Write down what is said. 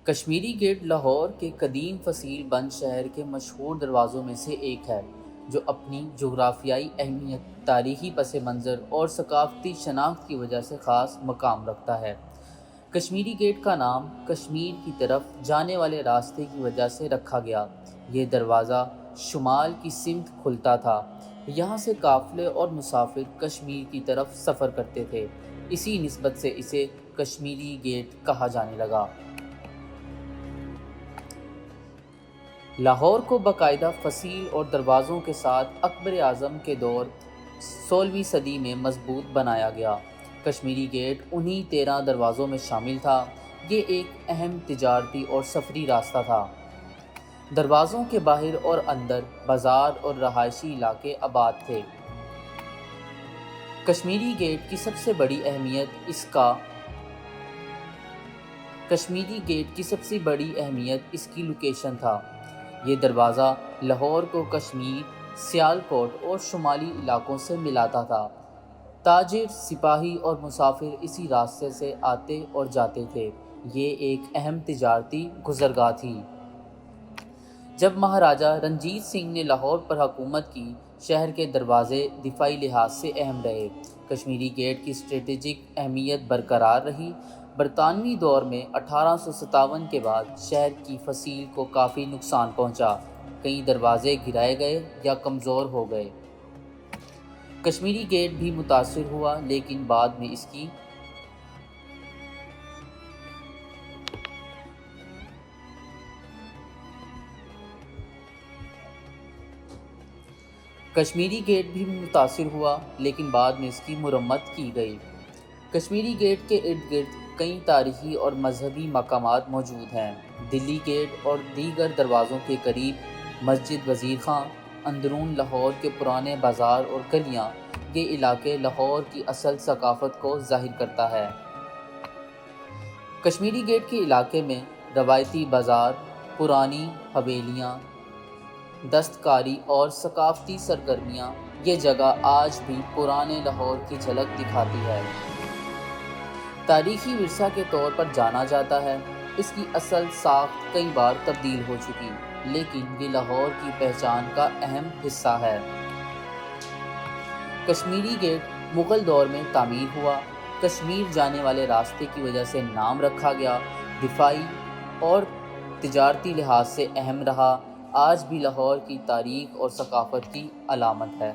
Kashmiri get Lahore کے قدیم فصیل بند شہر کے مشہور دروازوں میں سے ایک ہے، جو اپنی جغرافیائی اہمیت، تاریخی پس منظر اور ثقافتی شناخت کی وجہ سے خاص مقام رکھتا ہے۔ کشمیری گیٹ کا نام کشمیر کی طرف جانے والے راستے کی وجہ سے رکھا گیا۔ یہ دروازہ شمال کی سمت کھلتا تھا۔ یہاں سے قافلے اور مسافر کشمیر کی طرف سفر کرتے تھے، اسی نسبت سے اسے کشمیری گیٹ کہا جانے لگا۔ لاہور کو باقاعدہ فصیل اور دروازوں کے ساتھ اکبر اعظم کے دور 16ویں صدی میں مضبوط بنایا گیا۔ کشمیری گیٹ انہی 13 دروازوں میں شامل تھا۔ یہ ایک اہم تجارتی اور سفری راستہ تھا۔ دروازوں کے باہر اور اندر بازار اور رہائشی علاقے آباد تھے۔ کشمیری گیٹ کی سب سے بڑی اہمیت اس کی لوکیشن تھا۔ یہ دروازہ لاہور کو کشمیر، سیالکوٹ اور شمالی علاقوں سے ملاتا تھا۔ تاجر، سپاہی اور مسافر اسی راستے سے آتے اور جاتے تھے۔ یہ ایک اہم تجارتی گزرگاہ تھی۔ جب مہاراجہ رنجیت سنگھ نے لاہور پر حکومت کی، شہر کے دروازے دفاعی لحاظ سے اہم رہے۔ کشمیری گیٹ کی اسٹریٹجک اہمیت برقرار رہی۔ برطانوی دور میں 1857 کے بعد شہر کی فصیل کو کافی نقصان پہنچا۔ کئی دروازے گرائے گئے یا کمزور ہو گئے۔ کشمیری گیٹ بھی متاثر ہوا، لیکن بعد میں اس کی مرمت کی گئی۔ کشمیری گیٹ کے ارد گرد کئی تاریخی اور مذہبی مقامات موجود ہیں۔ دلی گیٹ اور دیگر دروازوں کے قریب مسجد وزیر خان، اندرون لاہور کے پرانے بازار اور گلیاں، یہ علاقے لاہور کی اصل ثقافت کو ظاہر کرتا ہے۔ کشمیری گیٹ کے علاقے میں روایتی بازار، پرانی حویلیاں، دستکاری اور ثقافتی سرگرمیاں، یہ جگہ آج بھی پرانے لاہور کی جھلک دکھاتی ہے۔ تاریخی ورثہ کے طور پر جانا جاتا ہے۔ اس کی اصل ساخت کئی بار تبدیل ہو چکی، لیکن یہ لاہور کی پہچان کا اہم حصہ ہے۔ کشمیری گیٹ مغل دور میں تعمیر ہوا۔ کشمیر جانے والے راستے کی وجہ سے نام رکھا گیا۔ دفاعی اور تجارتی لحاظ سے اہم رہا۔ آج بھی لاہور کی تاریخ اور ثقافت کی علامت ہے۔